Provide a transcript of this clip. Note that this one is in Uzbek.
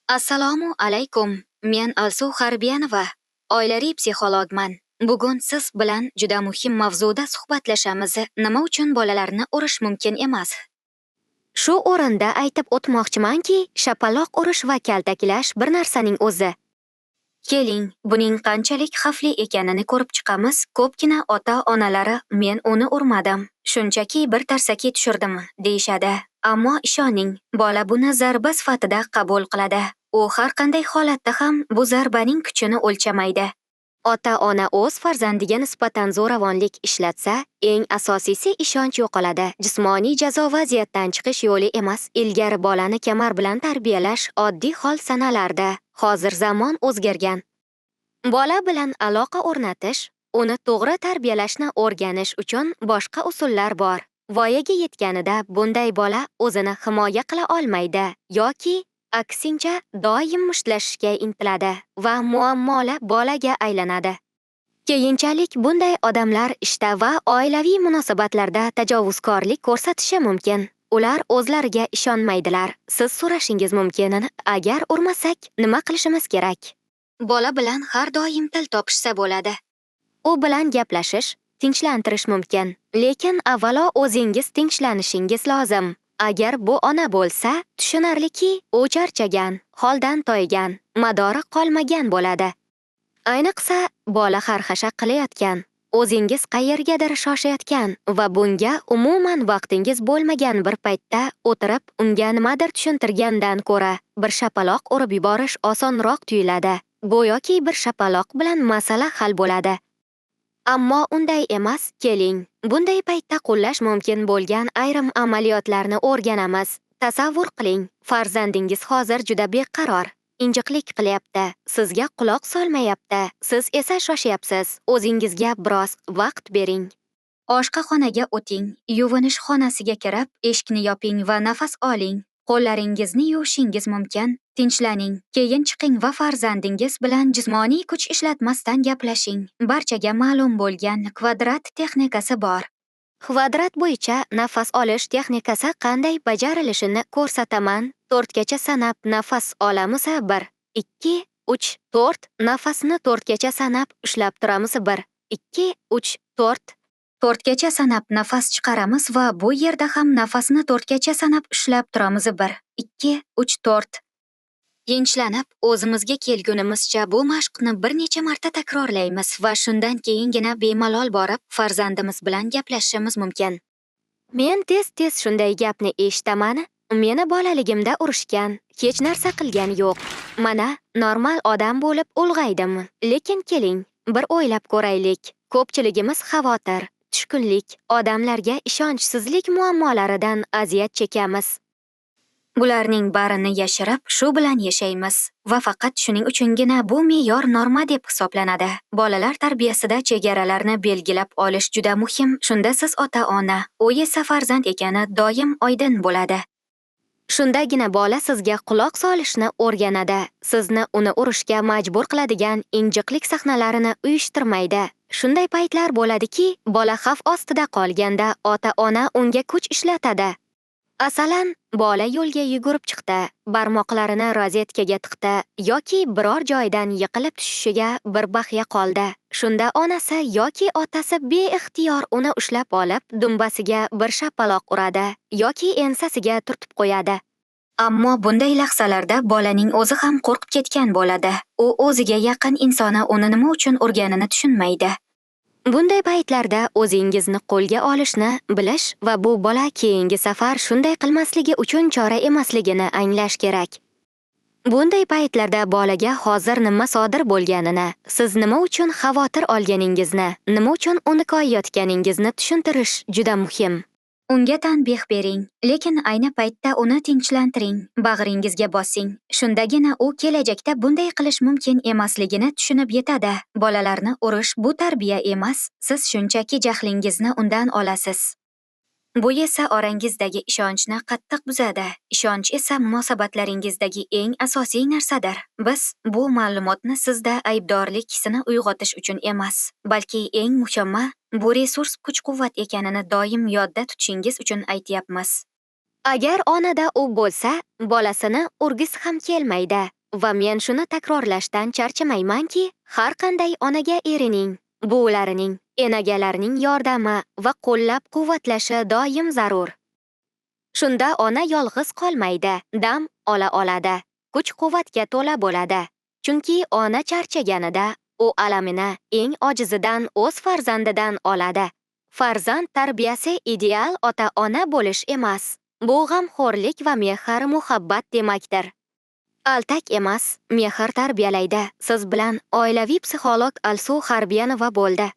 Assalomu alaykum. Men Alsu Harbiyanova, oilaviy psixologman. Bugun siz bilan juda muhim mavzuda suhbatlashamiz. Nima uchun bolalarni urish mumkin emas? Shu o'rinda aytib o'tmoqchimanki, shapaloq urish va kaltaklash bir narsaning o'zi. Keling, buning qanchalik xavfli ekanini ko'rib chiqamiz. Ko'pgina ota-onalari men uni urmadim, shunchaki bir tarsaki tushirdim deyishadi. Ammo ishoning, bola buni zarba sifatida qabul qiladi. U har qanday holatda ham bu zarbaning kuchini o'lchamaydi. Ota-ona o'z farzandiga nisbatan zo'ravonlik ishlatsa, eng asosiysi ishonch yo'qoladi. Jismoniy jazo vaziyatdan chiqish yo'li emas. Ilgari bolani kamar bilan tarbiyalash oddiy hol sanalardi. Hozir zamon o'zgargan. Bola bilan aloqa o'rnatish, uni to'g'ri tarbiyalashni o'rganish uchun boshqa usullar bor. Voyaga yetganida bunday bola o'zini himoya qila olmaydi yoki aksincha doim mushtlashishga intiladi va muammoli bolaga aylanadi. Keyinchalik bunday odamlar ishda va oilaviy munosabatlarda tajovuzkorlik ko'rsatishi mumkin. Ular o'zlariga ishonmaydilar. Siz so'rashingiz mumkin, agar urmasak nima qilishimiz kerak? Bola bilan har doim til topishsa bo'ladi. U bilan gaplashish, tinchlantirish mumkin. Lekin avvalo o'zingiz tinchlanishingiz lozim. Agar bu ona bo'lsa, tushunarliki, u charchagan, holdan toygan, madori qolmagan bo'ladi. Ayniqsa, bola xarxasha qilayotgan, o'zingiz qayergadir shoshayotgan va bunga umuman vaqtingiz bo'lmagan bir paytda o'tirib, unga nimadir tushuntirgandan ko'ra, bir shapaloq urib yuborish osonroq tuyuladi. Go'yoki bir shapaloq bilan masala hal bo'ladi. Ammo unday emas. Keling, bunday paytda qo'llash mumkin bo'lgan ayrim amaliyotlarni o'rganamiz. Tasavvur qiling, farzandingiz hozir juda beqaror, injiqlik qilyapti, sizga quloq solmayapti, siz esa shoshyapsiz. O'zingizga biroz vaqt bering. Oshqoxonaga o'ting, yuvinish xonasiga kirib, eshikni yoping va nafas oling. Qo'llaringizni yuvishingiz mumkin. Tinchlaning, keyin chiqing va farzandingiz bilan jismoniy kuch ishlatmasdan gaplashing. Barchaga ma'lum bo'lgan kvadrat texnikasi bor. Kvadrat bo'yicha nafas olish texnikasi qanday bajarilishini ko'rsataman. 4 gacha sanab nafas olamiz. 1, 2, 3, 4. Nafasni 4 gacha sanab ushlab turamiz. 1, 2, 3, 4. 4 gacha sanab nafas chiqaramiz va bu yerda ham nafasni 4 gacha sanab ushlab turamiz. 1, 2, 3, 4. Tinchlanib, o'zimizga kelgunimizcha bu mashqni bir necha marta takrorlaymiz va shundan keyingina bemalol borib farzandimiz bilan gaplashishimiz mumkin. Men tez-tez shunday gapni eshitaman. Meni bolaligimda urishgan, hech narsa qilgani yo'q. Mana, normal odam bo'lib ulg'aydim. Lekin keling, bir o'ylab ko'raylik. Ko'pchiligimiz xavotir, tushkunlik, odamlarga ishonchsizlik muammolaridan aziyat chekamiz. Bularning barini yashirib, shu bilan yashaymiz va faqat shuning uchungina bu me'yor norma deb hisoblanadi. Bolalar tarbiyasida chegaralarni belgilab olish juda muhim. Shunda siz ota-ona, u esa farzand ekani doim oydin bo'ladi. Shundagina bola sizga quloq solishni o'rganadi. Sizni uni urishga majbur qiladigan injiqlik sahnalarini uyushtirmaydi. Shunday paytlar bo'ladiki, bola xavf ostida qolganda ota-ona unga kuch ishlatadi. Masalan, bola yo'lga yugurib chiqdi, barmoqlarini rozetkaga tiqdi yoki biror joydan yiqilib tushishiga bir bahya qoldi. Shunda onasi yoki otasi beixtiyor uni ushlab olib, dumbasiga bir shapaloq uradi yoki ensasiga turtib qo'yadi. Ammo bunday lahzalarda bolaning o'zi ham qo'rqib ketgan bo'ladi. U o'ziga yaqin insoni uni nima uchun urganini tushunmaydi. Bunday paytlarda o'zingizni qo'lga olishni bilish va bu bola keyingi safar shunday qilmasligi uchun chora emasligini anglash kerak. Bunday paytlarda bolaga hozir nima sodir bo'lganini, siz nima uchun xavotir olganingizni, nima uchun uni koyayotganingizni tushuntirish juda muhim. Unga tanbeh bering, lekin ayni paytda uni tinchlantiring, bag'ringizga bosing. Shundagina u kelajakda bunday qilish mumkin emasligini tushunib yetadi. Bolalarni urish bu tarbiya emas, siz shunchaki jahlingizni undan olasiz. Bu esa orangizdagi ishonchni qattiq buzadi. Ishonch esa munosabatlaringizdagi eng asosiy narsadir. Biz bu ma'lumotni sizda aybdorlik hissini uyg'otish uchun emas, balki eng muhimi, bu resurs kuch-quvvat ekanini doim yodda tutishingiz uchun aytyapmiz. Agar onada u bo'lsa, bolasini urgisi ham kelmaydi va men shuni takrorlashdan charchamaymanki, har qanday onaga erining, buvilarining, enagalarining yordami va qo'llab-quvvatlashi doim zarur. Shunda ona yolg'iz qolmaydi, dam ola oladi, kuch-quvvatga to'la bo'ladi. Chunki ona charchaganida u alamini eng ojizidan o'z farzandidan oladi. Farzand tarbiyasi ideal ota-ona bo'lish emas. Bu g'amxo'rlik va mehr muhabbat demakdir. Altak emas, mehr tarbiyalaydi. Siz bilan oilaviy psixolog Alsu Xarbiyanova bo'ldi.